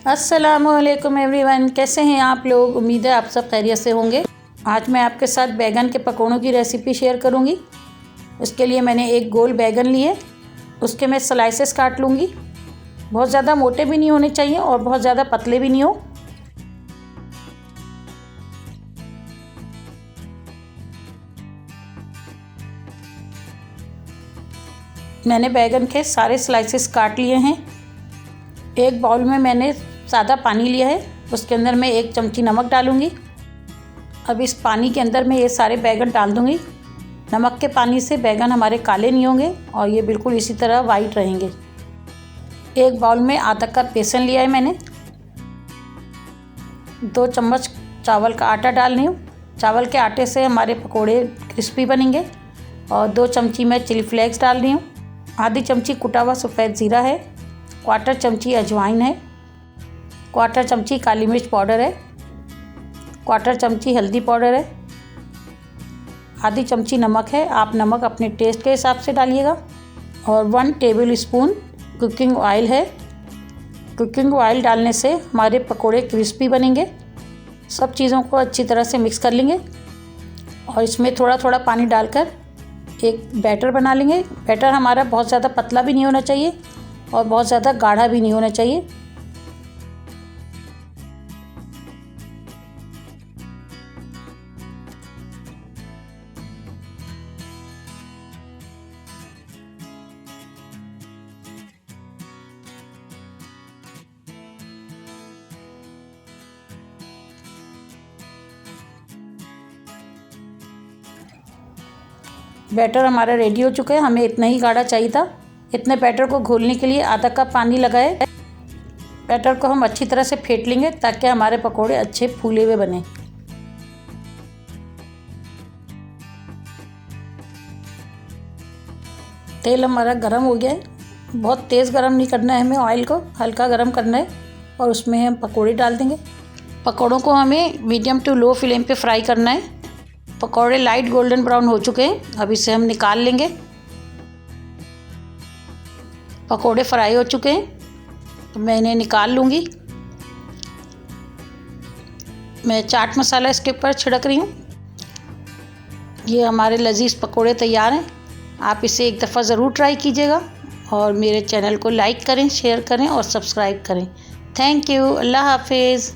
अस्सलामुअलैकुम एवरीवन, कैसे हैं आप लोग। उम्मीद है आप सब खैरियत से होंगे। आज मैं आपके साथ बैगन के पकौड़ों की रेसिपी शेयर करूंगी। उसके लिए मैंने एक गोल बैगन लिए, उसके मैं स्लाइसेस काट लूँगी। बहुत ज़्यादा मोटे भी नहीं होने चाहिए और बहुत ज़्यादा पतले भी नहीं हो। मैंने बैगन के सारे स्लाइसेस काट लिए हैं। एक बाउल में मैंने सादा पानी लिया है, उसके अंदर मैं 1 चमची नमक डालूंगी। अब इस पानी के अंदर मैं ये सारे बैगन डाल दूंगी। नमक के पानी से बैगन हमारे काले नहीं होंगे और ये बिल्कुल इसी तरह वाइट रहेंगे। एक बाउल में आधा कप बेसन लिया है मैंने। 2 चम्मच चावल का आटा डाल रही हूँ। चावल के आटे से हमारे पकोड़े क्रिस्पी बनेंगे। और 2 चमची मैं चिली फ्लेक्स डाल रही हूँ। आधी चमची कुटा हुआ सफ़ेद ज़ीरा है। 1/4 चमची अजवाइन है। 1/4 चमची काली मिर्च पाउडर है। 1/4 चमची हल्दी पाउडर है। आधी चमची नमक है, आप नमक अपने टेस्ट के हिसाब से डालिएगा। और 1 टेबल स्पून कुकिंग ऑयल है। कुकिंग ऑयल डालने से हमारे पकोड़े क्रिस्पी बनेंगे। सब चीज़ों को अच्छी तरह से मिक्स कर लेंगे और इसमें थोड़ा थोड़ा पानी डालकर एक बैटर बना लेंगे। बैटर हमारा बहुत ज़्यादा पतला भी नहीं होना चाहिए और बहुत ज़्यादा गाढ़ा भी नहीं होना चाहिए। बैटर हमारा रेडी हो चुका है। हमें इतना ही गाढ़ा चाहिए था। इतने बैटर को घोलने के लिए आधा कप पानी लगाए। बैटर को हम अच्छी तरह से फेंट लेंगे ताकि हमारे पकोड़े अच्छे फूले हुए बने। तेल हमारा गरम हो गया है। बहुत तेज़ गरम नहीं करना है हमें, ऑयल को हल्का गरम करना है और उसमें हम पकोड़े डाल देंगे। पकोड़ों को हमें मीडियम टू लो फ्लेम पे फ्राई करना है। पकोड़े लाइट गोल्डन ब्राउन हो चुके हैं, अब इसे हम निकाल लेंगे। पकोड़े फ्राई हो चुके हैं, तो मैं इन्हें निकाल लूँगी। मैं चाट मसाला इसके ऊपर छिड़क रही हूँ। ये हमारे लजीज पकोड़े तैयार हैं। आप इसे एक दफ़ा ज़रूर ट्राई कीजिएगा और मेरे चैनल को लाइक करें, शेयर करें और सब्सक्राइब करें। Thank you. अल्लाह हाफिज़।